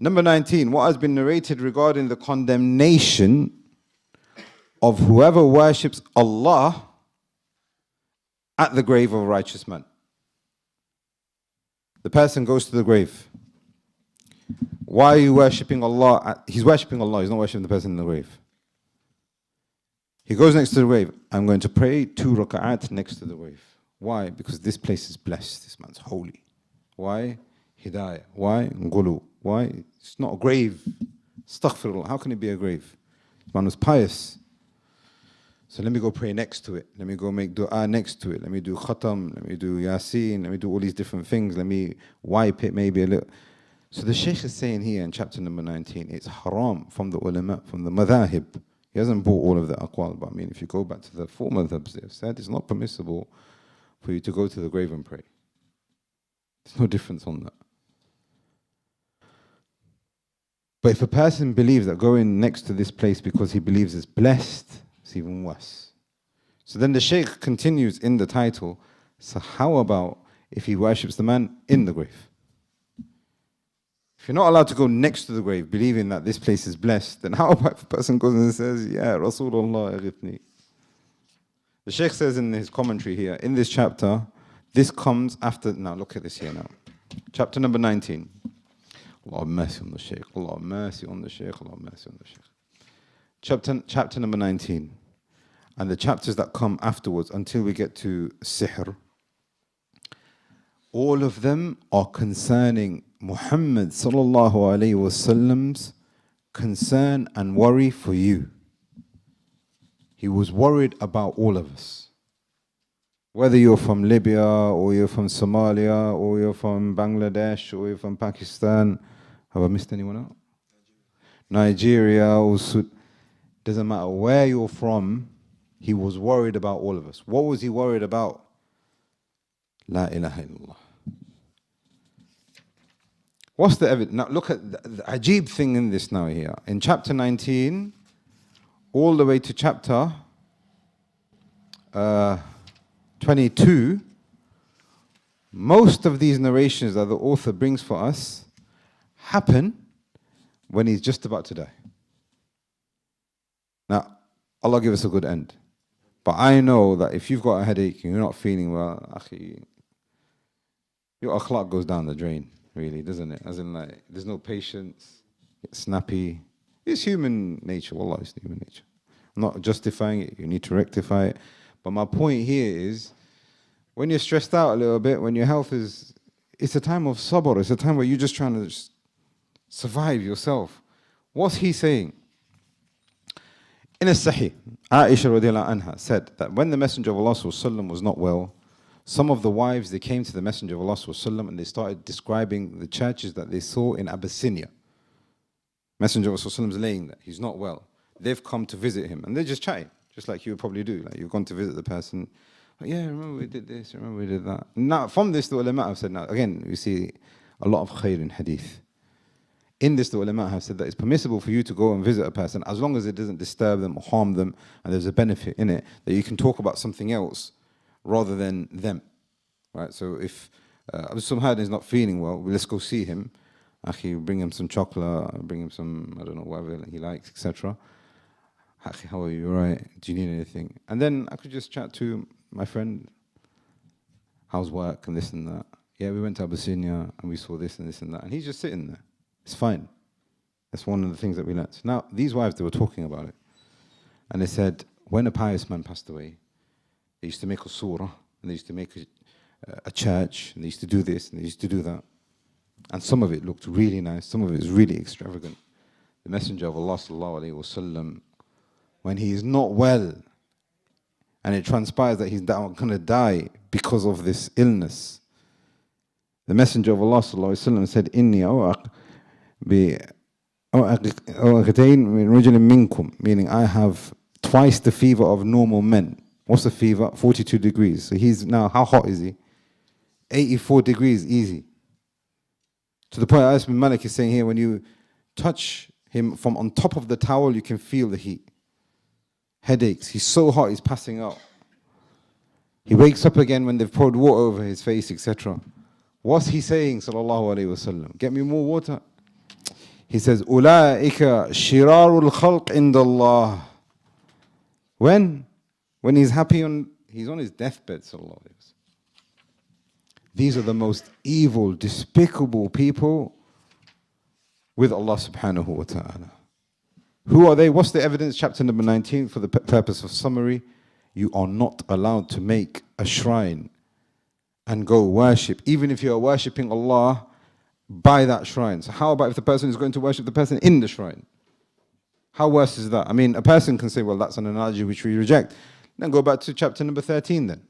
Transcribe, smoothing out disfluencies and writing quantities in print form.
Number 19, what has been narrated regarding the condemnation of whoever worships Allah at the grave of a righteous man. The person goes to the grave. Why are you worshipping Allah? He's worshipping Allah, he's not worshipping the person in the grave. He goes next to the grave. I'm going to pray 2 raka'at next to the grave. Why? Because this place is blessed. This man's holy. Why? Hidayah. Why? Ngulu. Why? It's not a grave. Astaghfirullah. How can it be a grave? This man was pious. So let me go pray next to it. Let me go make dua next to it. Let me do khatam. Let me do yasin. Let me do all these different things. Let me wipe it maybe a little. So the Shaykh is saying here in chapter number 19, it's haram from the ulama, from the madhahib. He hasn't brought all of the aqwal, but I mean, if you go back to the four madhabs, they've said it's not permissible for you to go to the grave and pray. There's no difference on that. But if a person believes that going next to this place because he believes it's blessed, it's even worse. So then the Shaykh continues in the title, so how about if he worships the man in the grave? If you're not allowed to go next to the grave believing that this place is blessed, then how about if a person goes and says, yeah, Rasulullah aghithni? The Shaykh says in his commentary here, in this chapter, this comes after, now look at this here now. Chapter number 19. Allah have mercy on the Shaykh, Allah have mercy on the Shaykh, Allah have mercy on the Shaykh. Chapter number 19. And the chapters that come afterwards until we get to Sihr, all of them are concerning Muhammad sallallahu alayhi wasallam's concern and worry for you. He was worried about all of us. Whether you're from Libya, or you're from Somalia, or you're from Bangladesh, or you're from Pakistan. Have I missed anyone out? Nigeria, or doesn't matter where you're from, he was worried about all of us. What was he worried about? La ilaha illallah. What's the evidence? Now look at the ajib thing in this now here. In chapter 19, all the way to chapter 22, most of these narrations that the author brings for us happen when he's just about to die. Now, Allah give us a good end. But I know that if you've got a headache and you're not feeling well, akhi, your akhlaq goes down the drain. Really, doesn't it? As in, like, there's no patience, it's snappy. It's human nature, wallah, it's human nature. I'm not justifying it, you need to rectify it. But my point here is, when you're stressed out a little bit, when your health is, it's a time of sabr, it's a time where you're just trying to just survive yourself. What's he saying? In a Sahih, Aisha radiallahu anha said that when the Messenger of Allah sallallahu was not well, some of the wives, they came to the Messenger of Allah ﷺ and they started describing the churches that they saw in Abyssinia. Messenger of Allah ﷺ is laying there, he's not well. They've come to visit him and they're just chatting, just like you would probably do. Like you've gone to visit the person, oh, yeah, remember we did this, remember we did that. Now, from this, the ulama have said, now again, we see a lot of khair in hadith. In this, the ulama have said that it's permissible for you to go and visit a person as long as it doesn't disturb them or harm them and there's a benefit in it, that you can talk about something else rather than them, right? So if Abu Sumhad is not feeling well, let's go see him. Akhi, bring him some chocolate, bring him some, I don't know, whatever he likes, etc. Akhi, how are you? All right? Do you need anything? And then I could just chat to my friend, how's work and this and that. Yeah, we went to Abyssinia and we saw this and this and that. And he's just sitting there. It's fine. That's one of the things that we learnt. Now, these wives, they were talking about it. And they said, when a pious man passed away, they used to make a surah, and they used to make a church, and they used to do this, and they used to do that. And some of it looked really nice, some of it was really extravagant. The Messenger of Allah sallallahu alayhi wasallam, when he is not well, and it transpires that he's going to die because of this illness, the Messenger of Allah sallallahu alayhi wasallam said, "Inni awaq bi awaqatayn min rajulin minkum," meaning I have twice the fever of normal men. What's the fever? 42 degrees. So he's now, how hot is he? 84 degrees, easy. To the point Anas bin Malik is saying here, when you touch him from on top of the towel, you can feel the heat. Headaches. He's so hot, he's passing out. He wakes up again when they've poured water over his face, etc. What's he saying, sallallahu alayhi wasallam? Get me more water. He says, أُولَٰئِكَ شِرَارُ الْخَلْقِ عِنْدَ اللَّهِ. When he's happy, he's on his deathbed, sallallahu alayhi wa sallam. These are the most evil, despicable people with Allah subhanahu wa ta'ala. Who are they? What's the evidence? Chapter number 19, for the purpose of summary. You are not allowed to make a shrine and go worship, even if you are worshipping Allah by that shrine. So how about if the person is going to worship the person in the shrine? How worse is that? I mean, a person can say, well, that's an analogy which we reject. Then go back to chapter number 13 then.